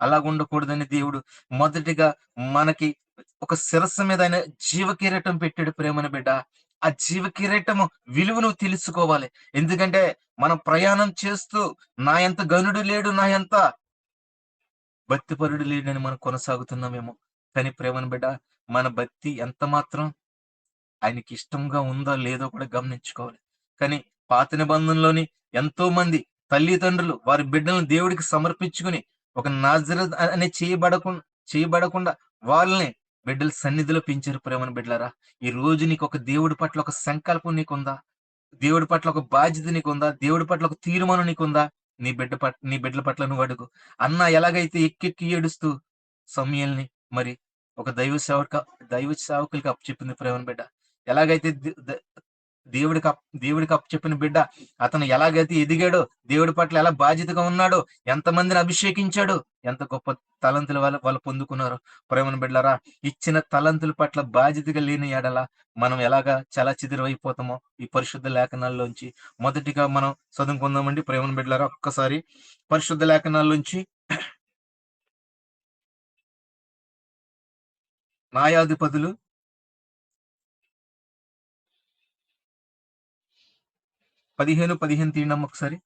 అలాగ ఉండకూడదని దేవుడు మొదటిగా మనకి ఒక శిరస్సు మీద ఆయన జీవ కిరీటం పెట్టాడు ప్రేమను బిడ్డ. ఆ జీవ కిరీటము విలువ నువ్వు తెలుసుకోవాలి. ఎందుకంటే మనం ప్రయాణం చేస్తూ నా ఎంత ఘనుడు లేడు, నా ఎంత భక్తిపరుడు లేడని మనం కొనసాగుతున్నామేమో. కానీ ప్రేమను బిడ్డ, మన భక్తి ఎంత మాత్రం ఆయనకి ఇష్టంగా ఉందో లేదో కూడా గమనించుకోవాలి. కానీ పాత నిబంధనలోని ఎంతో మంది తల్లిదండ్రులు వారి బిడ్డలను దేవుడికి సమర్పించుకుని ఒక నాజరేత్ అనే చేయబడకుండా వాళ్ళని బిడ్డల సన్నిధిలో పెంచారు ప్రేమను బిడ్డలారా. ఈ రోజు నీకు ఒక దేవుడి పట్ల ఒక సంకల్పం నీకుందా? దేవుడి పట్ల ఒక బాధ్యత నీకుందా? దేవుడి పట్ల ఒక తీర్మానం నీకుందా? నీ బిడ్డల పట్ల నువ్వు అడుగు. అన్న ఎలాగైతే ఎక్కెక్కి ఏడుస్తూ సమూయేలుని మరి ఒక దైవ సేవకులకి అప్పచెప్పింది ప్రేమను బిడ్డ. ఎలాగైతే ది ద దేవుడికి అప్పచెప్పిన బిడ్డ అతను ఎలాగైతే ఎదిగాడో, దేవుడి పట్ల ఎలా బాధ్యతగా ఉన్నాడో, ఎంతమందిని అభిషేకించాడో, ఎంత గొప్ప తలంతులు వాళ్ళు పొందుకున్నారో. ప్రేమను బిడ్డలారా, ఇచ్చిన తలంతుల పట్ల బాధ్యతగా లేని యెడల మనం ఎలాగా చెల్లాచెదరైపోతామో ఈ పరిశుద్ధ లేఖనాల్లోంచి మొదటిగా మనం చదువుకుందామండి ప్రేమను బిడ్డలారా. ఒక్కసారి పరిశుద్ధ లేఖనాల్లోంచి న్యాయాధిపతులు 15:15 తీయండమ్మ ఒకసారి.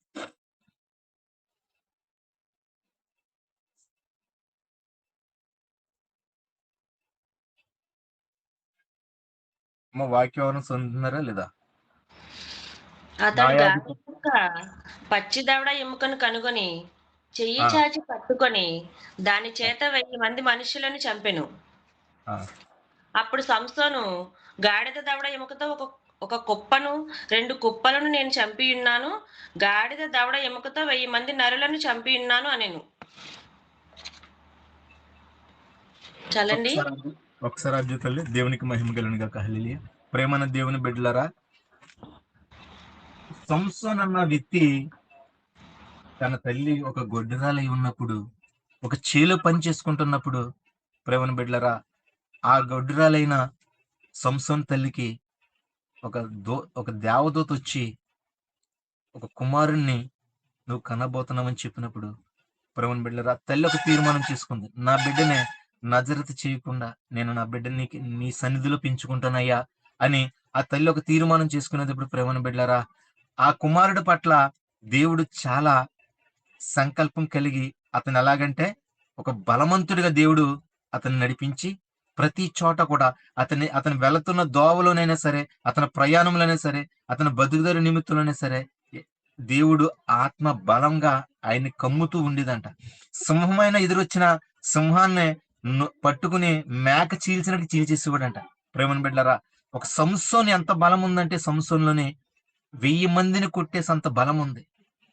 అమ్మ వాక్యం ఎవరైనా చదువుతున్నారా లేదా? అతడు గాడి న్యాయాధిపతి యొక్క పచ్చి దవడ ఎముకను కనుగొని చెయ్యి ఆ, చాచి పట్టుకొని దాని చేత 1000 మంది మనుషులను చంపెను. ఆ. అప్పుడు సంసోను గాడిద దవడ ఎముకతో ఒక ఒక కుప్పను 2 కుప్పలను నేను చంపియున్నాను. గాడిద దవడ ఎముకతో 1000 మంది నరులను చంపియున్నాను అనెను. చలండి. ఒకసారి అద్భుతాలు దేవునికి మహిమ కలుగును గాక. హల్లెలూయా. ప్రేమన దేవుని బిడ్డలారా, సంసోన్ అన్న వ్యక్తి తన తల్లి ఒక గొడ్డురాలై ఉన్నప్పుడు, ఒక చేలో పని చేసుకుంటున్నప్పుడు ప్రేమన బిడ్డలారా, ఆ గొడ్డురాలైన సంసోన్ తల్లికి ఒక ఒక దేవదూత వచ్చి ఒక కుమారుణ్ణి నువ్వు కనబోతున్నావని చెప్పినప్పుడు ప్రేమను బిడ్డలారా, తల్లి ఒక తీర్మానం చేసుకుంది. నా బిడ్డనే నజరతు చేయకుండా నేను నా బిడ్డని నీ సన్నిధిలో పెంచుకుంటానయ్యా అని ఆ తల్లి ఒక తీర్మానం చేసుకునేటప్పుడు ప్రేమను బిడ్డలారా, ఆ కుమారుడి పట్ల దేవుడు చాలా సంకల్పం కలిగి అతను ఎలాగంటే ఒక బలవంతుడిగా దేవుడు అతన్ని నడిపించి ప్రతి చోట కూడా అతను వెళుతున్న దోవలోనైనా సరే, అతని ప్రయాణంలోనే సరే, అతని బతుకుదరి నిమిత్తంలోనే సరే దేవుడు ఆత్మ బలంగా ఆయన్ని కమ్ముతూ ఉండేదంట. సింహమైన ఎదురొచ్చిన సింహాన్ని పట్టుకుని మేక చీల్చినట్టు చీల్చేసేవాడంట. ప్రేమను బిడ్డలారా, ఒక సంసోన్ ఎంత బలం ఉందంటే సంసోన్లోనే 1000 మందిని కొట్టేసంత బలం ఉంది.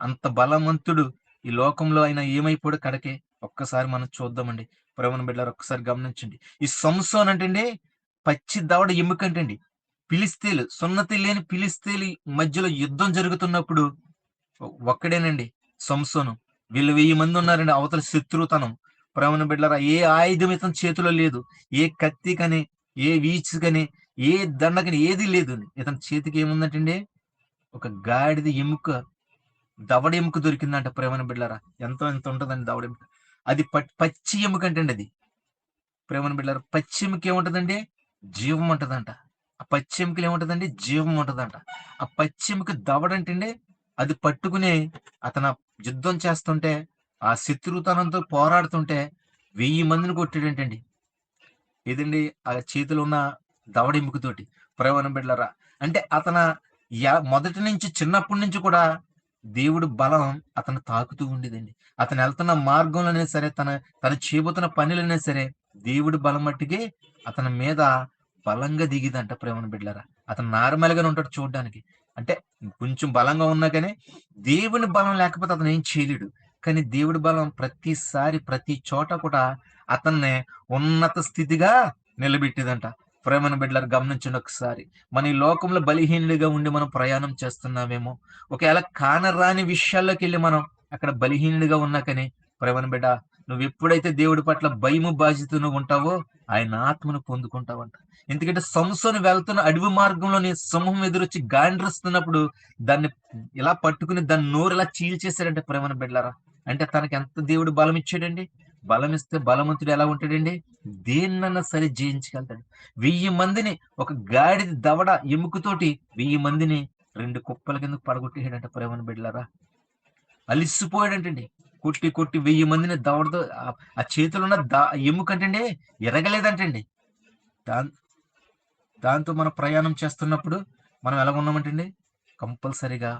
అంత బలవంతుడు ఈ లోకంలో ఆయన ఏమైపోయాడు కడకే ఒక్కసారి మనం చూద్దామండి. ప్రేమను బిడ్డలారా, ఒక్కసారి గమనించండి. ఈ సంసోన్ అంటండి పచ్చి దవడ ఎముకంటండి. ఫిలిష్తీయులు సున్నతి లేని ఫిలిష్తీయులు మధ్యలో యుద్ధం జరుగుతున్నప్పుడు ఒక్కడేనండి సంసోను. వీళ్ళు 1000 మంది ఉన్నారండి అవతల శత్రుతనం. ప్రేమను బిడ్డలారా, ఏ ఆయుధం ఇతని చేతిలో లేదు. ఏ కత్తి కని, ఏ వీచ్ కని, ఏ దండకని ఏది లేదు. ఇతని చేతికి ఏముందంటండి ఒక గాడిద ఎముక, దవడ ఎముక దొరికిందంట ప్రేమను బిడ్డలారా. ఎంతో ఎంత ఉంటదండి దవడ ఎముక. అది పచ్చి ఎముక అంటండి అది. ప్రేమను బిడ్డలారా, పచ్చి ఎముక ఏముంటదండి జీవం ఉంటదంట. ఆ పచ్చి ఎముకలు ఏముంటదండి జీవం ఉంటదంట. ఆ పచ్చి ఎముక దవడంటండి అది పట్టుకుని అతను యుద్ధం చేస్తుంటే ఆ శత్రుతనంతో పోరాడుతుంటే 1000 మందిని కొట్టాడంటండి. ఏదండి ఆ చేతిలో ఉన్న దవడ ఎముకతోటి. ప్రేమను బిడ్డలారా, అంటే మొదటి నుంచి చిన్నప్పటి నుంచి కూడా దేవుడు బలం అతను తాకుతూ ఉండేదండి. అతను వెళ్తున్న మార్గంలోనే సరే, తను చేయబోతున్న పనులైనా సరే దేవుడి బలం మట్టికి అతని మీద బలంగా దిగిదంట ప్రేమను బిడ్డలారా. అతను నార్మల్ గానే ఉంటాడు చూడడానికి. అంటే కొంచెం బలంగా ఉన్నా కానీ దేవుని బలం లేకపోతే అతను ఏం చేయలేడు. కానీ దేవుడి బలం ప్రతిసారి ప్రతి చోట కూడా అతన్ని ఉన్నత స్థితిగా నిలబెట్టేదంట. ప్రేమను బిడ్డలారా, గమనించండి ఒకసారి. మన ఈ లోకంలో బలహీనుడిగా ఉండి మనం ప్రయాణం చేస్తున్నామేమో. ఒకవేళ కానరాని విషయాల్లోకెళ్ళి మనం అక్కడ బలహీనుడిగా ఉన్నా కానీ ప్రేమను బిడ్డ, నువ్వు ఎప్పుడైతే దేవుడి పట్ల భయము బాధ్యతను ఉంటావో ఆయన ఆత్మను పొందుకుంటావంట. ఎందుకంటే సంసోను వెళ్తున్న అడవి మార్గంలోని సింహం ఎదురొచ్చి గాండ్రిస్తున్నప్పుడు దాన్ని ఇలా పట్టుకుని దాని నోరు ఇలా చీల్చేశాడంటే ప్రేమను బిడ్డలారా. అంటే తనకి ఎంత దేవుడు బలం ఇచ్చాడండి. బలం ఇస్తే బలవంతుడు ఎలా ఉంటాడండి? దేన్నన్నా సరే జయించగలుగుతాడు. 1000 మందిని ఒక గాడిద దవడ ఎముకతోటి 1000 మందిని 2 కుప్పల కింద పడగొట్టేసాడంట ప్రేమను బిడ్డలారా. అలిసిపోయాడంటండి. కొట్టి కొట్టి 1000 మందిని దవడతో ఆ చేతిలో ఉన్న ఎముకంటండి ఎరగలేదంటండి. దాన్ దాంతో మనం ప్రయాణం చేస్తున్నప్పుడు మనం ఎలా ఉన్నామంటండి? కంపల్సరీగా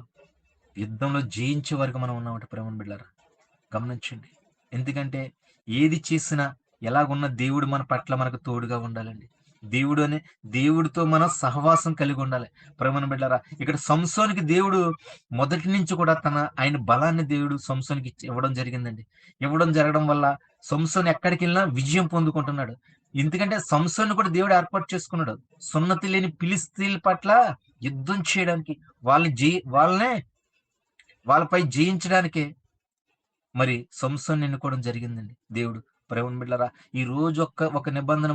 యుద్ధంలో జయించే వరకు మనం ఉన్నామంట ప్రేమను బిడ్డలారా. గమనించండి. ఎందుకంటే ఏది చేసినా ఎలాగున్న దేవుడు మన పట్ల మనకు తోడుగా ఉండాలండి. దేవుడితో మనం సహవాసం కలిగి ఉండాలి. ప్రేమను బిడ్డలారా, ఇక్కడ సంసోనికి దేవుడు మొదటి నుంచి కూడా ఆయన బలాన్ని దేవుడు సంసోనికి ఇవ్వడం జరిగిందండి. ఇవ్వడం జరగడం వల్ల సంసోన్ ఎక్కడికి వెళ్ళినా విజయం పొందుకుంటున్నాడు. ఎందుకంటే సంసోన్ని కూడా దేవుడు ఏర్పాటు చేసుకున్నాడు. సున్నతి లేని ఫిలిష్తీయుల పట్ల యుద్ధం చేయడానికి, వాళ్ళపై జయించడానికే మరి సంసోన్ని ఎన్నుకోవడం జరిగిందండి దేవుడు. ప్రేమను బిడ్డలారా, ఈ రోజు ఒక నిబంధన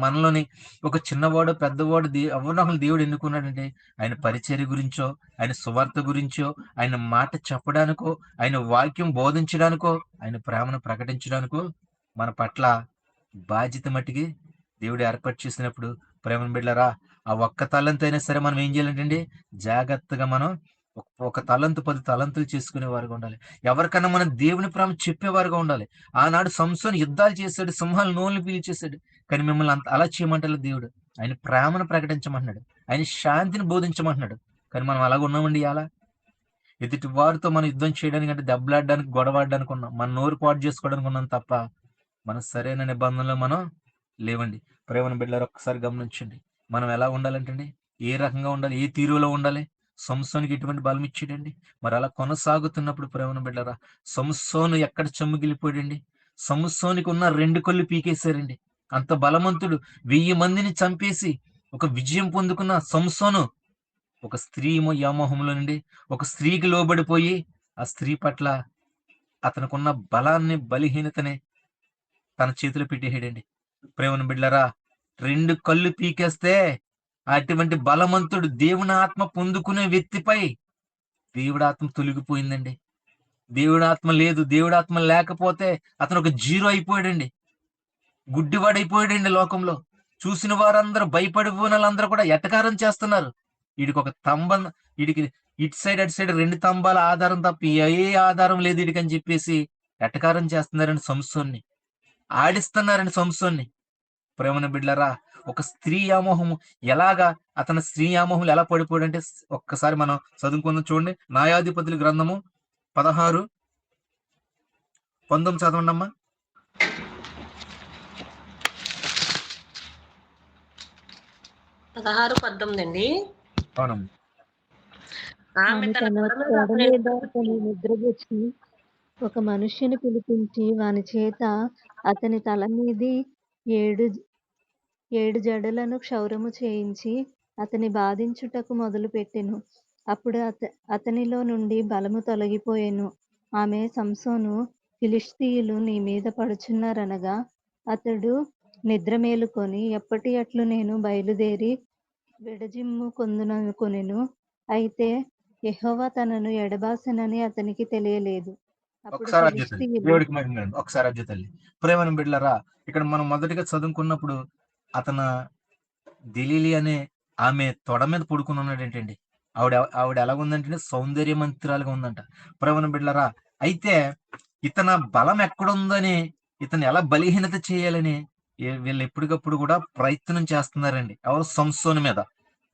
మనలోని ఒక చిన్నవాడు పెద్దవాడు ఎవరినొకరు దేవుడు ఎన్నుకున్నాడంటే ఆయన పరిచర్య గురించో, ఆయన సువార్త గురించో, ఆయన మాట చెప్పడానికో, ఆయన వాక్యం బోధించడానికో, ఆయన ప్రేమను ప్రకటించడానికో మన పట్ల బాధ్యత మట్టికి దేవుడు ఏర్పాటు చేసినప్పుడు ప్రేమను బిడ్డలారా, ఆ ఒక్క తలంతు అయినా సరే మనం ఏం చేయాలంటే జాగ్రత్తగా మనం ఒక తలంతు 10 తలంతులు చేసుకునేవారుగా ఉండాలి. ఎవరికన్నా మనం దేవుని ప్రేమ చెప్పేవారుగా ఉండాలి. ఆనాడు సంసోను యుద్ధాలు చేశాడు, సింహాల నోళ్ళు పీల్చేశాడు. కానీ మిమ్మల్ని అలా చేయమంటలేదు దేవుడు. ఆయన ప్రేమను ప్రకటించమంటున్నాడు, ఆయన శాంతిని బోధించమంటున్నాడు. కానీ మనం అలాగ ఉన్నామండి. అలా ఎదుటి వారితో మనం యుద్ధం చేయడానికి అంటే దెబ్బలాడడానికి, గొడవాడడానికి ఉన్నాం. మన నోరు పాటు చేసుకోవడానికి ఉన్నాం తప్ప మన సరైన నిబంధనలో మనం లేవండి. ప్రేమను బిడ్డలారా, ఒక్కసారి గమనించండి. మనం ఎలా ఉండాలంటండి? ఏ రకంగా ఉండాలి? ఏ తీరులో ఉండాలి? సంసోనికి ఎటువంటి బలం ఇచ్చాడండి? మరి అలా కొనసాగుతున్నప్పుడు ప్రేమను బిడ్డలారా, సంసోను ఎక్కడ చెమ్ముగిలిపోయాడండి? సంసోనికి ఉన్న 2 కళ్ళు పీకేశారండి. అంత బలవంతుడు 1000 మందిని చంపేసి ఒక విజయం పొందుకున్న సంసోను ఒక స్త్రీ వ్యామోహంలో నుండి ఒక స్త్రీకి లోబడిపోయి ఆ స్త్రీ పట్ల అతనుకున్న బలాన్ని, బలహీనతని తన చేతిలో పెట్టేసాడండి. ప్రేమను బిడ్డలారా, 2 కళ్ళు పీకేస్తే అటువంటి బలవంతుడు దేవుని ఆత్మ పొందుకునే వ్యక్తిపై దేవుడి ఆత్మ తొలగిపోయిందండి. దేవుడి ఆత్మ లేదు. దేవుడి ఆత్మ లేకపోతే అతను ఒక జీరో అయిపోయాడండి. గుడ్డివాడైపోయాడండి లోకంలో. చూసిన వారందరూ, భయపడిపోయిన వాళ్ళందరూ కూడా ఎటకారం చేస్తున్నారు. వీడికి ఇటు సైడ్ అటు సైడ్ 2 స్తంభాల ఆధారం తప్ప ఏ ఆధారం లేదు వీడికని చెప్పేసి ఎటకారం చేస్తున్నారండి సంసోన్ని. ఆడిస్తున్నారండి సంసోన్ని. ప్రేమను బిడ్డలారా, ఒక స్త్రీ వ్యామోహము ఎలాగా అతని స్త్రీ వ్యామోహంలో ఎలా పడిపోయాడంటే ఒక్కసారి మనం చదువుకుందాం. చూడండి, న్యాయాధిపతుల గ్రంథము 16:19 చదవండి అమ్మా. 16:19 అండి. అవునమ్మా. ఆమె తన తన తల మీద తొడ అతని మీద అతని నిద్రపుచ్చి ఒక మనుష్యుని పిలిపించి వాని చేత అతని తల మీది 7 జడలను క్షౌరము చేయించి అతని బాధించుటకు మొదలుపెట్టెను. అప్పుడు అతనిలో నుండి బలము తొలగిపోయెను. ఆమె సంసోను, ఫిలిష్తీయులు నీ మీద పడుచున్నారనగా అతడు నిద్ర మేలుకొని ఎప్పటి అట్లు నేను బయలుదేరి విడజిమ్ము కొందుననుకొనెను. అయితే యెహోవా తనను ఎడబాసెనని అతనికి తెలియలేదు. అప్పుడు ఒకసారి అద్భుతం ఫిలిష్తీయులు దేవుడికి మహిమ. ఒకసారి అద్భుతం తల్లి. ప్రేమను బిడ్డలారా, ఇక్కడ మనం మొదటిగా చదువుకున్నప్పుడు అతను దిలీలి అనే ఆమె తొడ మీద పడుకుని ఉన్నాడు ఏంటండి. ఆవిడ ఎలా ఉందంటే సౌందర్యమంతురాలుగా ఉందంట. ప్రేమను బిడ్డలారా, అయితే ఇతని బలం ఎక్కడుందని, ఇతను ఎలా బలహీనత చేయాలని వీళ్ళు ఎప్పటికప్పుడు కూడా ప్రయత్నం చేస్తున్నారండి. ఎవరు? సంసోను మీద.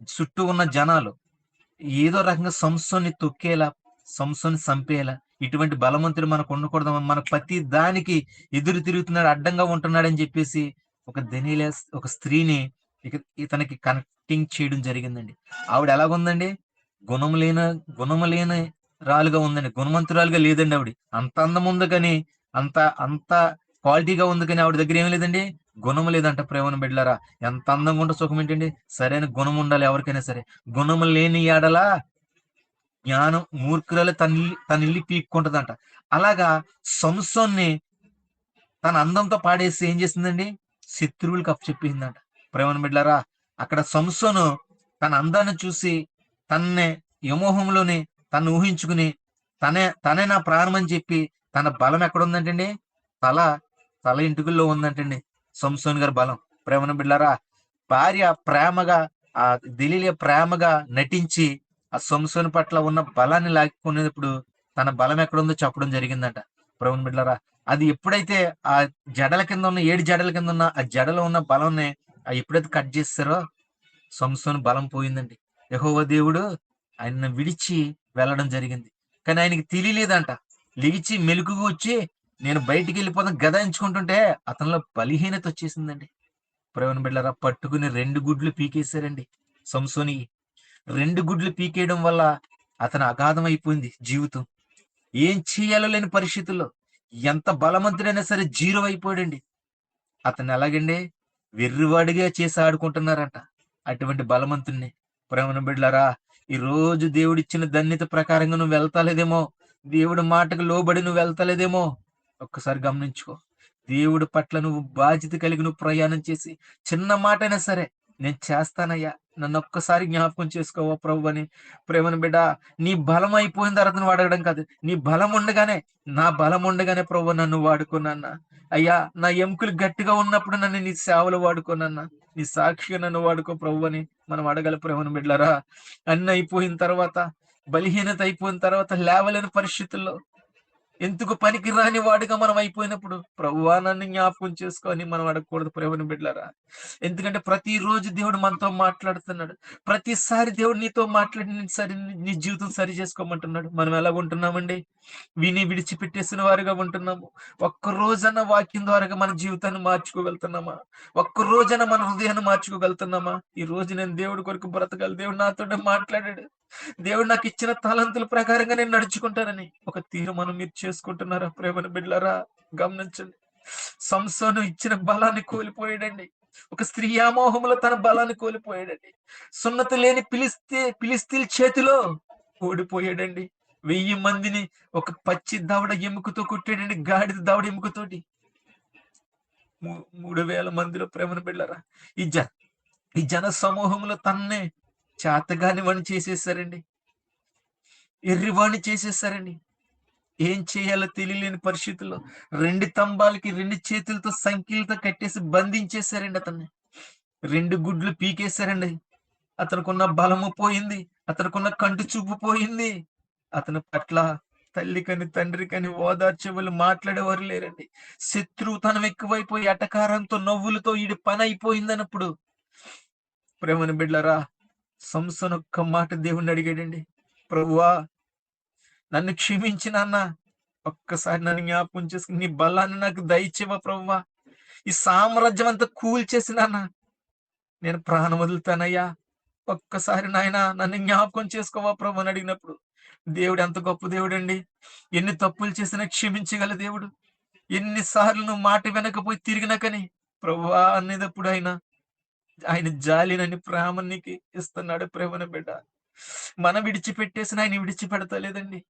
చుట్టూ ఉన్న జనాలు ఏదో రకంగా సంసోన్ని తొక్కేలా, సంసోన్ని చంపేలా, ఇటువంటి బలవంతుడు మనకు ఉండకూడదు, మన ప్రతి దానికి ఎదురు తిరుగుతున్నాడు, అడ్డంగా ఉంటున్నాడని చెప్పేసి ఒక స్త్రీని ఇతనికి కనెక్టింగ్ చేయడం జరిగిందండి. ఆవిడ ఎలాగుందండి? గుణము లేని రాలుగా ఉందండి. గుణవంతురాలుగా లేదండి ఆవిడ. అంత అందం ఉంది కానీ, అంత అంత క్వాలిటీగా ఉంది కానీ ఆవిడ దగ్గర ఏం లేదండి, గుణము లేదంట. ప్రేమను బిడ్డలారా, ఎంత అందంగా ఉంటే సుఖం ఏంటండి? సరైన గుణం ఉండాలి ఎవరికైనా సరే. గుణము లేని ఎడల జ్ఞానం మూర్ఖురాలు తన ఇల్లు పీక్కుంటదంట. అలాగా సంసోన్ని తన అందంతో పాడేసి ఏం చేసిందండి? శత్రువులకు అప్పచెప్పిందంట. ప్రేమను బిడ్డలారా, అక్కడ సంసోను తన అందాన్ని చూసి తన్నే యమోహంలోని తను ఊహించుకుని తనే నా ప్రాణం అని చెప్పి తన బలం ఎక్కడ ఉందంటండి? తల తల ఇంటికుల్లో ఉందంటండి సంసోన్ గారి బలం. ప్రేమను బిడ్డారా, భార్య ప్రేమగా ఆ దెలీలా ప్రేమగా నటించి ఆ సంసోన్ పట్ల ఉన్న బలాన్ని లాక్కునేటప్పుడు తన బలం ఎక్కడుందో చెప్పడం జరిగిందంట. ప్రేమను బిడ్డారా, అది ఎప్పుడైతే ఆ జడల కింద ఉన్న 7 జడల కింద ఉన్న ఆ జడలో ఉన్న బలంని ఎప్పుడైతే కట్ చేసేసారో సంసోను బలం పోయిందండి. యెహోవా దేవుడు ఆయన్ని విడిచి వెళ్ళడం జరిగింది. కానీ ఆయనకి తెలియలేదంట. లెగిచి మెలుకువగా వచ్చి నేను బయటికెళ్ళిపోదాం గదాయించుకుంటుంటే అతనిలో బలహీనత వచ్చేసిందండి. ప్రేమను బిడ్డలారా, పట్టుకుని 2 గుడ్లు పీకేసారండి సంసోనియి. 2 గుడ్లు పీకేయడం వల్ల అతను అగాధం అయిపోయింది జీవితం. ఏం చేయాలో లేని పరిస్థితుల్లో ఎంత బలవంతుడైనా సరే జీరో అయిపోయాడండి. అతన్ని ఎలాగండి వెర్రివాడిగా చేసి ఆడుకుంటున్నారంట అటువంటి బలవంతుణ్ణి. ప్రేమను బిడ్డలారా, ఈ రోజు దేవుడిచ్చిన ధన్యత ప్రకారంగా నువ్వు వెళ్తాలేదేమో, దేవుడి మాటకు లోబడి నువ్వు వెళ్తాలేదేమో ఒక్కసారి గమనించుకో. దేవుడి పట్ల నువ్వు బాధ్యత కలిగి నువ్వు ప్రయాణం చేసి చిన్న మాటైనా సరే నేను చేస్తానయ్యా, నన్ను ఒక్కసారి జ్ఞాపకం చేసుకోవా ప్రభు అని. ప్రేమను బిడ్డ, నీ బలం అయిపోయిన తర్వాత నువ్వు అడగడం కాదు, నీ బలం ఉండగానే నా బలం ఉండగానే ప్రభు నన్ను వాడుకున్నా అయ్యా, నా ఎముకలు గట్టిగా ఉన్నప్పుడు నన్ను నీ సేవలు వాడుకోనన్నా, నీ సాక్షిగా నన్ను వాడుకో ప్రభు అని మనం అడగల. ప్రేమను బిడ్డలారా, అన్ని అయిపోయిన తర్వాత, బలహీనత అయిపోయిన తర్వాత, లేవలేని పరిస్థితుల్లో ఎందుకు పనికి రాని వాడిగా మనం అయిపోయినప్పుడు ప్రభువా నన్ను జ్ఞాపకం చేసుకొని మనం అడగకూడదు ప్రేమను బిడ్డలారా. ఎందుకంటే ప్రతిరోజు దేవుడు మనతో మాట్లాడుతున్నాడు. ప్రతిసారి దేవుడు నీతో మాట్లాడి నీ జీవితం సరి చేసుకోమంటున్నాడు. మనం ఎలా ఉంటున్నామండి? విని విడిచిపెట్టేసిన వారుగా ఉంటున్నాము. ఒక్క రోజన్న వాక్యం ద్వారా మన జీవితాన్ని మార్చుకోగలుగుతున్నామా? ఒక్క రోజన మన హృదయాన్ని మార్చుకోగలుగుతున్నామా? ఈ రోజు నేను దేవుడి కొరకు బ్రతకాలి, దేవుడు నాతోనే మాట్లాడాడు, దేవుడు నాకు ఇచ్చిన తలంతుల ప్రకారంగా నేను నడుచుకుంటానని ఒక తీర్మానం మీరు చేసుకుంటున్నారా ప్రేమను బిడ్డలారా? గమనించండి. సంసోను ఇచ్చిన బలాన్ని కోల్పోయాడండి. ఒక స్త్రీ వ్యామోహంలో తన బలాన్ని కోల్పోయాడండి. సున్నతి లేని ఫిలిస్తీన్ చేతిలో ఓడిపోయాడండి. 1000 మందిని ఒక పచ్చి దవడ ఎముకతో కొట్టాడండి, గాడిద దవడ ఎముకతోటి. 3000 మందిలో ప్రేమను బిడ్డలారా, ఈ జ ఈ జన సమూహంలో తన్నే చేతగాని వాడిని చేసేసారండి, ఎర్రివాణ్ణి చేసేసారండి. ఏం చేయాలో తెలియలేని పరిస్థితుల్లో 2 స్తంభాలకి 2 చేతులతో సంకెళ్ళతో కట్టేసి బంధించేశారండి అతన్ని. 2 గుడ్లు పీకేశారండి. అతనికున్న బలము పోయింది, అతనికున్న కంటి చూపు పోయింది. అతని పట్ల తల్లి కని తండ్రి కని ఓదార్చే వాళ్ళు మాట్లాడేవారు లేరండి. శత్రువుతనం ఎక్కువైపోయి ఎటకారంతో నవ్వులతో ఈడి పని అయిపోయిందన్నప్పుడు ప్రేమను బిడ్డలారా, సంసోను ఒక్క మాట దేవుణ్ణి అడిగాడండి. ప్రభువా నన్ను క్షమించి నాన్న, ఒక్కసారి నన్ను జ్ఞాపకం చేసుకుని నీ బలాన్ని నాకు దయచేవా ప్రభువా, ఈ సామ్రాజ్యం అంతా కూల్చేసి నాన్న నేను ప్రాణం వదులుతానయ్యా, ఒక్కసారి నాయన నన్ను జ్ఞాపకం చేసుకోవా ప్రభు అని అడిగినప్పుడు దేవుడు ఎంత గొప్ప దేవుడు అండి. ఎన్ని తప్పులు చేసినా క్షమించగల దేవుడు. ఎన్నిసార్లు నువ్వు మాట వెనకపోయి తిరిగినా కానీ ప్రభువా అనేటప్పుడు ఆయన జాలినని ప్రేమ నీకు ఇస్తున్నాడు. ప్రేమను బిడ్డ, మనం విడిచిపెట్టేసిన ఆయన విడిచిపెడతలేదండి.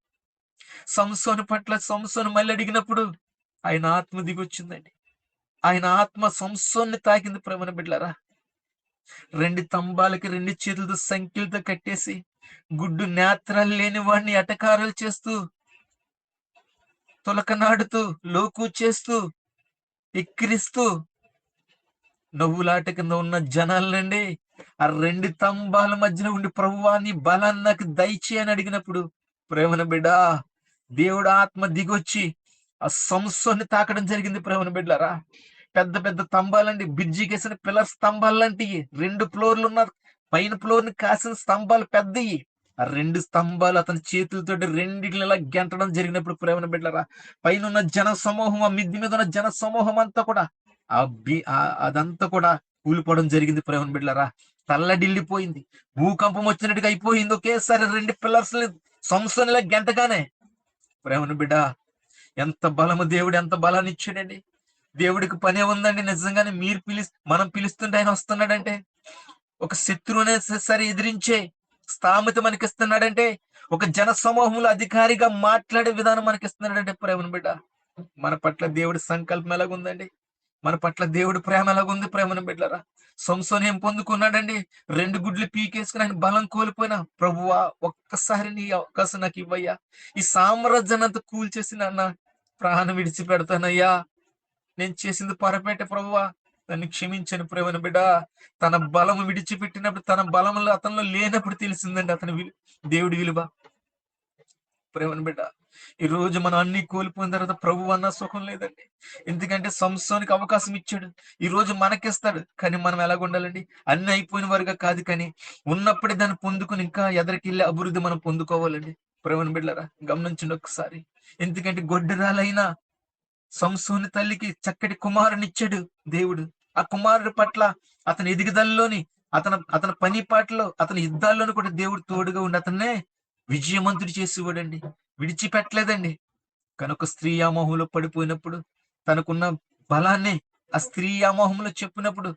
సంసోను పట్ల సంసోను మళ్ళీ అడిగినప్పుడు ఆయన ఆత్మ దిగొచ్చిందండి. ఆయన ఆత్మ సంసోన్ని తాకింది. ప్రేమను బిడ్డలారా, 2 స్తంభాలకి 2 చేతులతో సంఖ్యలతో కట్టేసి గుడ్డు నేత్రాలు లేని వాడిని ఎటకారాలు చేస్తూ, తొలకనాడుతూ, లోకు చేస్తూ, ఎక్కిరిస్తూ, నవ్వులాట కింద ఉన్న జనాలనండి ఆ 2 స్తంభాల మధ్యలో ఉండి ప్రభువా నీ బలాన్ని నాకు దయచేయి అని అడిగినప్పుడు ప్రేమను బిడ్డ, దేవుడు ఆత్మ దిగొచ్చి ఆ సంసోన్ని తాకడం జరిగింది. ప్రేమను బిడ్డలారా, పెద్ద పెద్ద స్తంభాలండి, బ్రిడ్జికేసిన పిల్లర్ స్తంభాలు లాంటివి, 2 ఫ్లోర్లు ఉన్న పైన ఫ్లోర్ ని కాసిన స్తంభాలు పెద్దయి. ఆ 2 స్తంభాలు అతని చేతులతోటి రెండిట్ల ఇలా గెంటడం జరిగినప్పుడు ప్రేమను బిడ్డలారా, పైన ఉన్న జన సమూహం, ఆ మిద్ది మీద ఉన్న జన సమూహం అంతా కూడా అదంతా కూడా కూలిపోవడం జరిగింది. ప్రేమను బిడ్డలారా, తల్లడిల్లిపోయింది, భూకంపం వచ్చినట్టుగా అయిపోయింది. ఒకేసారి 2 పిల్లర్స్ సంసోనిలా గెంటగానే ప్రేమను బిడ్డ, ఎంత బలము దేవుడు, ఎంత బలాన్ని ఇచ్చాడండి. దేవుడికి పనే ఉందండి నిజంగానే. మనం పిలుస్తుంటే ఆయన వస్తున్నాడంటే, ఒక శత్రువునే సరే ఎదిరించే స్థామత మనకిస్తున్నాడంటే, ఒక జన సమూహంలో అధికారిగా మాట్లాడే విధానం మనకిస్తున్నాడంటే ప్రేమను బిడ్డ, మన పట్ల దేవుడి సంకల్పం ఎలాగుందండి, మన పట్ల దేవుడి ప్రేమ ఎలాగుంది. ప్రేమను బిడ్డలారా, సంసోను ఏం పొందుకున్నాడండి? 2 గుడ్లు పీకేసుకుని ఆయన బలం కోల్పోయినా ప్రభువా ఒక్కసారి నీ అవకాశం నాకు ఇవ్వయ్యా, ఈ సామ్రాజ్యాన్ని అంతా కూల్చేసి నాన్న ప్రాణం విడిచిపెడతానయ్యా, నేను చేసింది పొరపాటే ప్రభువా, నన్ను క్షమించను ప్రేమను బిడ్డ. తన బలము విడిచిపెట్టినప్పుడు, తన బలంలో అతనిలో లేనప్పుడు తెలిసిందండి అతని దేవుడి విలువ. ప్రేమను బిడ్డ, ఈ రోజు మనం అన్ని కోల్పోయిన తర్వాత ప్రభు అన్న సుఖం లేదండి. ఎందుకంటే సంసోనికి అవకాశం ఇచ్చాడు, ఈ రోజు మనకిస్తాడు. కానీ మనం ఎలాగుండాలండి? అన్ని అయిపోయిన వారుగా కాదు, కానీ ఉన్నప్పుడే దాన్ని పొందుకుని ఇంకా ఎదరికెళ్ళి అభివృద్ధి మనం పొందుకోవాలండి. ప్రేమను బిడ్డలారా, గమనించండి ఒక్కసారి. ఎందుకంటే గొడ్డరాలైన సంసోని తల్లికి చక్కటి కుమారునిచ్చాడు దేవుడు. ఆ కుమారుడి పట్ల అతని ఎదుగుదలలోని, అతని పని పాటలో, అతని యుద్ధాల్లోని కూడా దేవుడు తోడుగా ఉండి అతన్నే విజయవంతుడు చేసేవాడండి. విడిచిపెట్టలేదండి. కనుక స్త్రీ వ్యామోహంలో పడిపోయినప్పుడు, తనకున్న బలాన్ని ఆ స్త్రీ వ్యామోహంలో చెప్పినప్పుడు,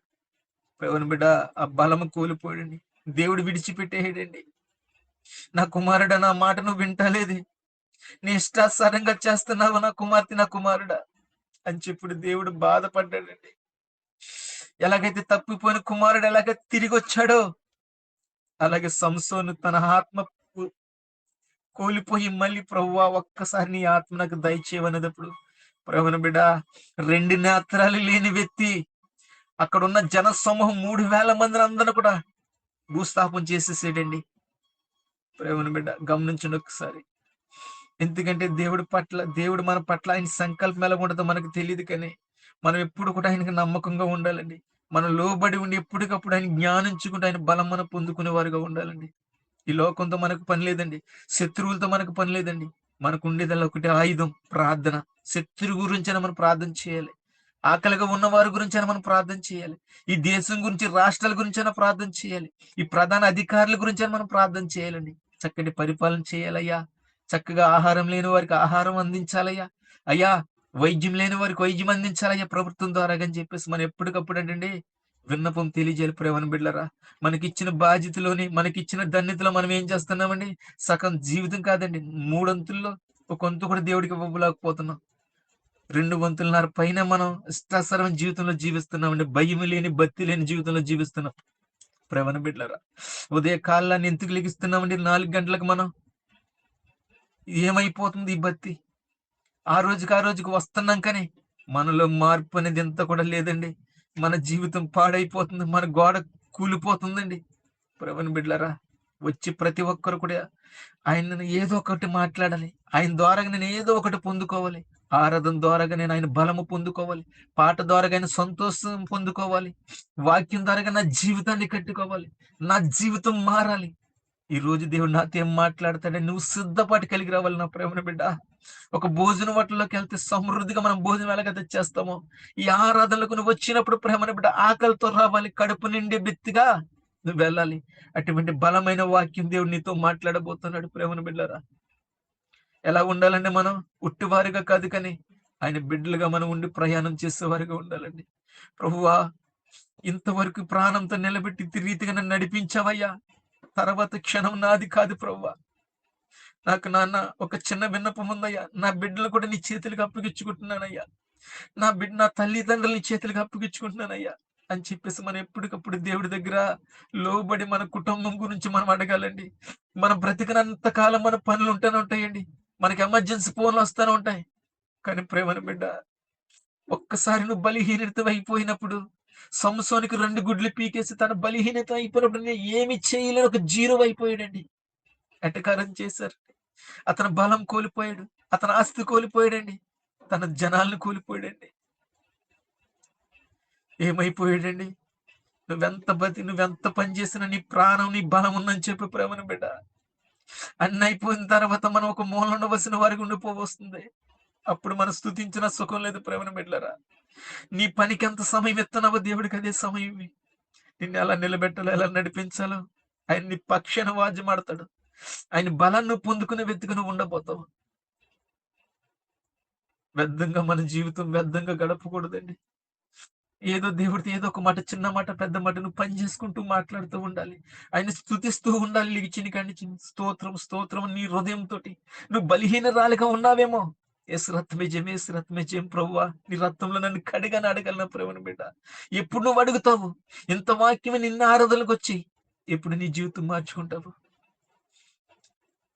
ఎవరి బిడ్డ ఆ బలము కోల్పోయాడండి. దేవుడు విడిచిపెట్టేయడండి. నా కుమారుడా, నా మాట నువ్వు వింటలేదు, నీ ఇష్టాసారంగా చేస్తున్నావు నా కుమార్తె, నా కుమారుడా అని చెప్పుడు దేవుడు బాధపడ్డాడండి. ఎలాగైతే తప్పిపోయిన కుమారుడు ఎలాగైతే తిరిగి వచ్చాడో, అలాగే సంసోను తన ఆత్మ కోల్పోయి మళ్ళీ ప్రభువా ఒక్కసారి నీ ఆత్మ నాకు దయచేయవన్నప్పుడు, ప్రభువును బిడ్డ, 2 నేత్రాలు లేని వ్యక్తి అక్కడ ఉన్న జన సమూహం 3,000 మందిని అందరూ కూడా భూస్థాపం చేసేసాడండి. ప్రభువును బిడ్డ, గమనించండి ఒకసారి. ఎందుకంటే దేవుడు మన పట్ల ఆయన సంకల్పం ఎలా ఉంటుందో మనకు తెలియదు, కానీ మనం ఎప్పుడు కూడా ఆయనకి నమ్మకంగా ఉండాలండి. మనం లోబడి ఉండి ఎప్పటికప్పుడు ఆయన జ్ఞానించుకుంటూ ఆయన బలం మనం పొందుకునే వారుగా ఉండాలండి. ఈ లోకంతో మనకు పని లేదండి, శత్రువులతో మనకు పని లేదండి. మనకు ఉండేదల్లా ఒకటి ఆయుధం, ప్రార్థన. శత్రువు గురించైనా మనం ప్రార్థన చేయాలి, ఆకలిగా ఉన్న వారి గురించైనా మనం ప్రార్థన చేయాలి, ఈ దేశం గురించి, రాష్ట్రాల గురించైనా ప్రార్థన చేయాలి, ఈ ప్రధాన అధికారుల గురించైనా మనం ప్రార్థన చేయాలండి. చక్కటి పరిపాలన చేయాలయ్యా. చక్కగా ఆహారం లేని వారికి ఆహారం అందించాలయ్యా. అయ్యా, వైద్యం లేని వారికి వైద్యం అందించాలయ్యా ప్రభుత్వం ద్వారా అని చెప్పేసి మనం ఎప్పటికప్పుడు ఏంటండి విన్నపం తెలియజేయాలి. ప్రేమను బిడ్డలారా, మనకిచ్చిన బాధ్యతలోని, మనకిచ్చిన ధన్యతలో మనం ఏం చేస్తున్నామండి? సగం జీవితం కాదండి, 3 వంతుల్లో ఒక వంతు కూడా దేవుడికి ఇవ్వలేకపోతున్నాం. 2 వంతులన్నర పైన మనం ఇష్టాసరమైన జీవితంలో జీవిస్తున్నామండి. భయం లేని, భక్తి లేని జీవితంలో జీవిస్తున్నాం. ప్రేమను బిడ్డలారా, ఉదయ కాలాన్ని ఎందుకు లెగిస్తున్నామండి? 4 గంటలకు మనం ఏమైపోతుంది ఈ భక్తి? ఆ రోజుకి వస్తున్నాం, కానీ మనలో మార్పు అనేది ఎంత కూడా లేదండి. మన జీవితం పాడైపోతుంది, మన గోడ కూలిపోతుందండి. ప్రభువుని బిడ్డలారా, వచ్చి ప్రతి ఒక్కరు కూడా ఆయనను ఏదో ఒకటి మాట్లాడాలి. ఆయన ద్వారాగా నేను ఏదో ఒకటి పొందుకోవాలి. ఆరాధన ద్వారాగా నేను ఆయన బలము పొందుకోవాలి. పాట ద్వారాగా ఆయన సంతోషం పొందుకోవాలి. వాక్యం ద్వారాగా నా జీవితాన్ని కట్టుకోవాలి. నా జీవితం మారాలి. ఈ రోజు దేవుడు నాతో ఏం మాట్లాడతాడని నువ్వు సిద్ధపాటు కలిగి రావాలి నా ప్రేమను బిడ్డ. ఒక భోజనం వాటిలోకి వెళ్తే సమృద్ధిగా మనం భోజనం ఎలాగ తెచ్చేస్తామో, ఈ ఆరాధనలకు నువ్వు వచ్చినప్పుడు ప్రేమను బిడ్డ ఆకలితో రావాలి, కడుపు నిండి బెత్తిగా నువ్వు వెళ్ళాలి. అటువంటి బలమైన వాక్యం దేవుడు నీతో మాట్లాడబోతున్నాడు. ప్రేమను బిడ్డలారా, ఎలా ఉండాలండి? మనం ఉట్టివారిగా కాదు, కానీ ఆయన బిడ్డలుగా మనం ఉండి ప్రయాణం చేసేవారిగా ఉండాలండి. ప్రభువా, ఇంతవరకు ప్రాణంతో నిలబెట్టి రీతిగా నన్ను నడిపించావయ్యా. తర్వాత క్షణం నాది కాదు ప్రభువా. నాకు నాన్న ఒక చిన్న విన్నపం ఉందయ్యా. నా బిడ్డలు కూడా నీ చేతులకు అప్పగించుకుంటున్నానయ్యా. నా తల్లిదండ్రులు నీ చేతులకు అప్పగించుకుంటున్నానయ్యా అని చెప్పేసి మనం ఎప్పటికప్పుడు దేవుడి దగ్గర లోబడి మన కుటుంబం గురించి మనం అడగాలండి. మనం బ్రతికినంత కాలం మన పనులు ఉంటూనే ఉంటాయండి, మనకి ఎమర్జెన్సీ ఫోన్లు వస్తూనే ఉంటాయి. కానీ ప్రేమను బిడ్డ, ఒక్కసారి నువ్వు బలహీనత అయిపోయినప్పుడు, సంసోనికి 2 గుడ్లు పీకేసి తన బలహీనత అయిపోయినప్పుడు నేను ఏమి చేయలేని ఒక జీరో అయిపోయాడండి. ఎటకారం చేశారు, అతను బలం కోల్పోయాడు, అతని ఆస్తి కోల్పోయాడండి, తన జనాలను కోల్పోయాడండి. ఏమైపోయాడండి? నువ్వెంత పని చేసినా నీ ప్రాణం, నీ బలం ఉందని చెప్పి ప్రేమను బిడ్డ, అన్ని అయిపోయిన తర్వాత మనం ఒక మూల ఉండవలసిన వారికి ఉండిపోవస్తుంది. అప్పుడు మనం స్తుతించిన సుఖం లేదు. ప్రేమను బిడ్డలారా, నీ పనికి ఎంత సమయం ఇస్తున్నావో దేవుడికి అదే సమయం. నిన్ను ఎలా నిలబెట్టాలో, ఎలా నడిపించాలో ఆయన నీ పక్షాన వాద్యమాడతాడు. ఆయన బలాన్ని పొందుకునే వ్యక్తిగా నువ్వు ఉండబోతావు. వ్యర్థంగా మన జీవితం వ్యర్థంగా గడపకూడదండి. ఏదో దేవుడితో ఏదో ఒక మాట, చిన్న మాట, పెద్ద మాట నువ్వు పని చేసుకుంటూ మాట్లాడుతూ ఉండాలి. ఆయన స్తుతిస్తూ ఉండాలి. లేచిన కాడి నుంచి స్తోత్రం స్తోత్రం నీ హృదయంతో. నువ్వు బలహీనరాలిగా ఉన్నావేమో, యేసు రక్తమే జయం, యేసు రక్తమే జయం. ప్రభువా, నీ రక్తంలో నన్ను కడిగాని అడగలను ప్రేమను బిడ్డ. ఎప్పుడు నువ్వు అడుగుతావు? ఇంత వాక్యమే నిన్న ఆరాధనకు వచ్చి ఎప్పుడు నీ జీవితం మార్చుకుంటావు?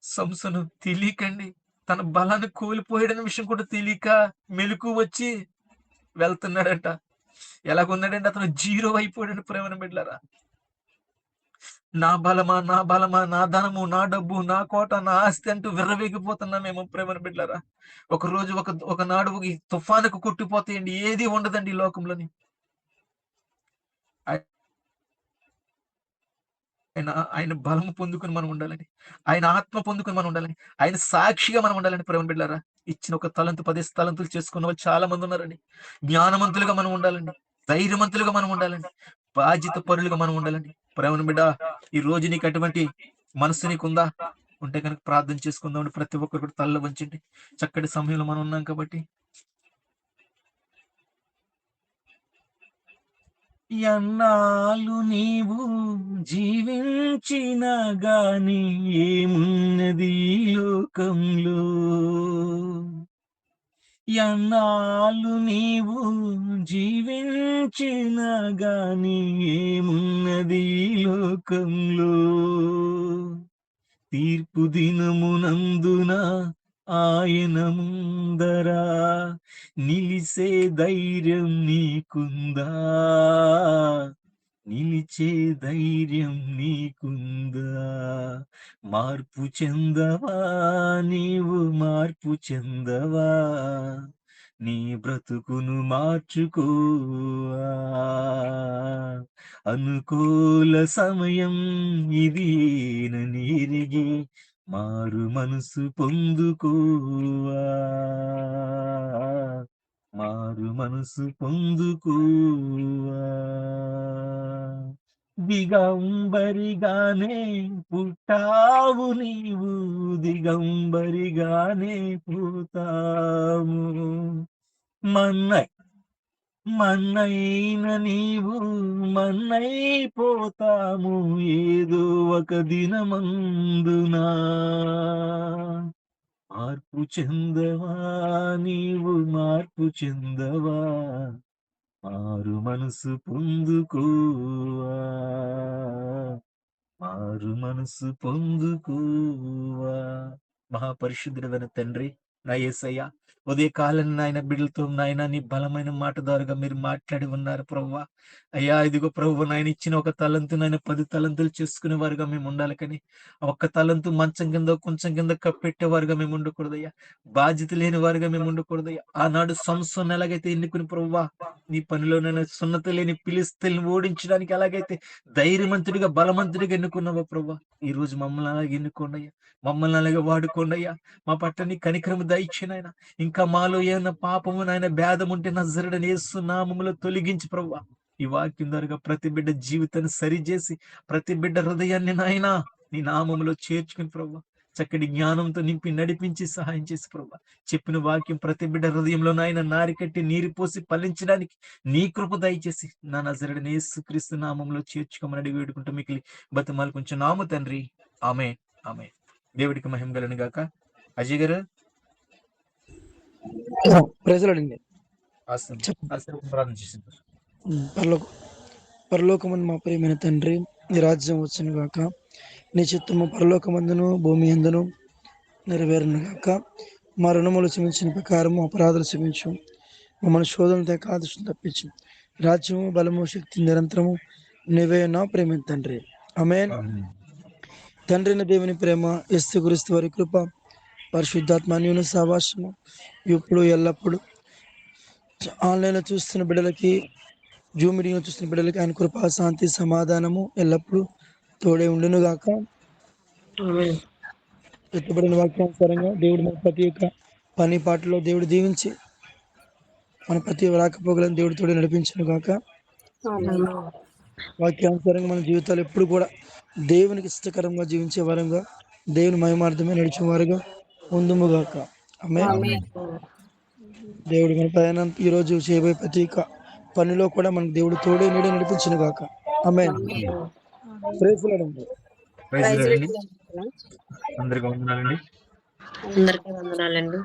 సంసోను తెలియకండి, తన బలాన్ని కోల్పోయాడనే విషయం కూడా తెలియక మెలకు వచ్చి వెళ్తున్నాడంట. ఎలాగున్నాడంటే అతను జీరో అయిపోయాడండి ప్రేమను బిడ్డలారా. నా బలమా, నా బలమా, నా ధనము, నా డబ్బు, నా కోట, నా ఆస్తి అంటూ విర్రవీగిపోతున్నామేమో ప్రేమను బిడ్డలారా. ఒకరోజు ఒకనాడు ఈ తుఫానుకు కొట్టిపోతాయండి. ఏది ఉండదండి ఈ లోకంలోని. ఆయన ఆయన బలము పొందుకొని మనం ఉండాలని. ఆయన ఆత్మ పొందుకొని మనం ఉండాలని. ఆయన సాక్షిగా మనం ఉండాలని ప్రేమను బిడ్డలారా. ఇచ్చిన ఒక తలంతు 10 తలంతులు చేసుకున్న వాళ్ళు చాలా మంది ఉన్నారండి. జ్ఞానవంతులుగా మనం ఉండాలండి. ధైర్యవంతులుగా మనం ఉండాలండి. బాధ్యత పరులుగా మనం ఉండాలండి. ప్రేమను బిడ్డ, ఈ రోజు నీకు అటువంటి మనస్సు నీకుందా? ఉంటే కనుక ప్రార్థన చేసుకుందాం. ప్రతి ఒక్కరు కూడా తల్ల వంచండి. చక్కటి సమయంలో మనం ఉన్నాం కాబట్టి. ఎన్నాళ్ళు నీవు జీవించిన గాని ఏమున్నది ఈ లోకంలో? ఎన్నాళ్ళు నీవు జీవించిన గాని ఏమున్నది ఈ లోకంలో? తీర్పు దినమునందున ఆయన ముందరా నిలిసే ధైర్యం నీకుందా? నిలిచే ధైర్యం నీకుందా? మార్పు చెందవా, నీవు మార్పు చెందవా? నీ బ్రతుకును మార్చుకోవా? అనుకూల సమయం ఇదేనని ఎరిగి మారు మనసు పొందుకోవా? మారు మనసు పొందుకోవా? దిగంబరిగానే పుట్టావు నీవు, దిగంబరిగానే పోతాము. మన్నైన నీవు మన్నైపోతాము ఏదో ఒక దినమందునా. మార్పు చెందవా, నీవు మార్పు చెందవా? మారు మనసు పొందుకోవా? మారు మనసు పొందుకోవా? మహాపరిశుద్ధుడైన తండ్రి, నా యేసయ్య, ఉదయకాలం నాయన బిడ్డలతో నాయన నీ బలమైన మాట ద్వారా మీరు మాట్లాడి ఉన్నారు ప్రభువా. అయ్యా ఇదిగో ప్రభు, నాయన ఇచ్చిన ఒక తలంతు నాయన 10 తలంతులు చేసుకునే వారుగా మేము ఉండాలి. కానీ ఒక్క తలంతు మంచం కింద కొంచెం కింద కప్పెట్టేవారుగా మేము ఉండకూడదయ్యా. బాధ్యత లేని వారుగా మేము ఉండకూడదయ్యా. ఆనాడు సంసోను ఎలాగైతే ఎన్నుకుని ప్రభువా, నీ పనిలోనైనా సున్నత లేని ఫిలిష్తీయులను ఓడించడానికి ఎలాగైతే ధైర్యవంతుడిగా బలవంతుడిగా ఎన్నుకున్నావో ప్రభువా, ఈ రోజు మమ్మల్ని అలాగే ఎన్నుకోండి అయ్యా. మమ్మల్ని అలాగే వాడుకోండి అయ్యా. మా పట్ల నీ కనికరము దయచేయనైనా. ఇంకా మాలో ఏమైనా పాపము నాయన భేదం ఉంటే నజరేయుడైన యేసు నామములో తొలగించి ప్రభువా, ఈ వాక్యం ద్వారా ప్రతి బిడ్డ జీవితాన్ని సరిచేసి ప్రతి బిడ్డ హృదయాన్ని నాయనా నీ నామములో చేర్చుకుని ప్రభువా, చక్కటి జ్ఞానంతో నింపి నడిపించి సహాయం చేసి ప్రభువా, చెప్పిన వాక్యం ప్రతి బిడ్డ హృదయంలో నాయన నారి కట్టి నీరు పోసి ఫలించడానికి నీ కృప దయచేసి నా నజరేయుడైన యేసుక్రీస్తు నామములో చేర్చుకోమని అడిగి వేడుకుంటూ మిగిలి బతిమాలు కొంచెం నాము తండ్రి. ఆమె ఆమె. దేవుడికి మహిమ కలుగును గాక. అజయ్ గారు ప్రజలండి ప్రార్థన చేసింది. పరలోకమందు మా ప్రియమైన తండ్రి, నీ రాజ్యం వచ్చును గాక, నీ చిత్తము పరలోకమందును భూమి యందును నెరవేరును గాక. మా రుణములు క్షమించిన ప్రకారము అపరాధులు క్షమించు, మమ్మల్ని శోధనతో ఆదర్శం తప్పించు. రాజ్యము బలము శక్తి నిరంతరము నీవే నా ప్రేమ తండ్రి. ఆమేన్. తండ్రిని దేవుని ప్రేమ, యేసుక్రీస్తు వారి కృప, పరిశుద్ధాత్మ అన్యోన్య సహవాసము ఇప్పుడు ఎల్లప్పుడు ఆన్లైన్లో చూస్తున్న బిడ్డలకి, జూమ్ మీటింగ్లో చూస్తున్న బిడ్డలకి ఆయన కృప, శాంతి, సమాధానము ఎల్లప్పుడు తోడే ఉండును గాక. ఎత్తబడిన వాక్యానుసారంగా దేవుడు మన ప్రతి ఒక్క పని పాటలో దేవుడు దీవించి మన ప్రతి రాకపోగలను దేవుడి తోడే నడిపించును గాక. వాక్యానుసారంగా మన జీవితాలు ఎప్పుడు కూడా దేవునికి ఇష్టకరంగా జీవించే వారంగా, దేవుని మహిమార్థమే నడిచే వారుగా ఉందుముగాక. ఆమేన్. దేవుడు మన ప్రయాణం ఈ రోజు చేయబోయే ప్రతి పనిలో కూడా మనకు దేవుడు తోడే నీడే నడిపించును గాక. ఆమేన్. Praise the Lord. అందరికీ వందనాలండి. అందరికీ వందనాలండి.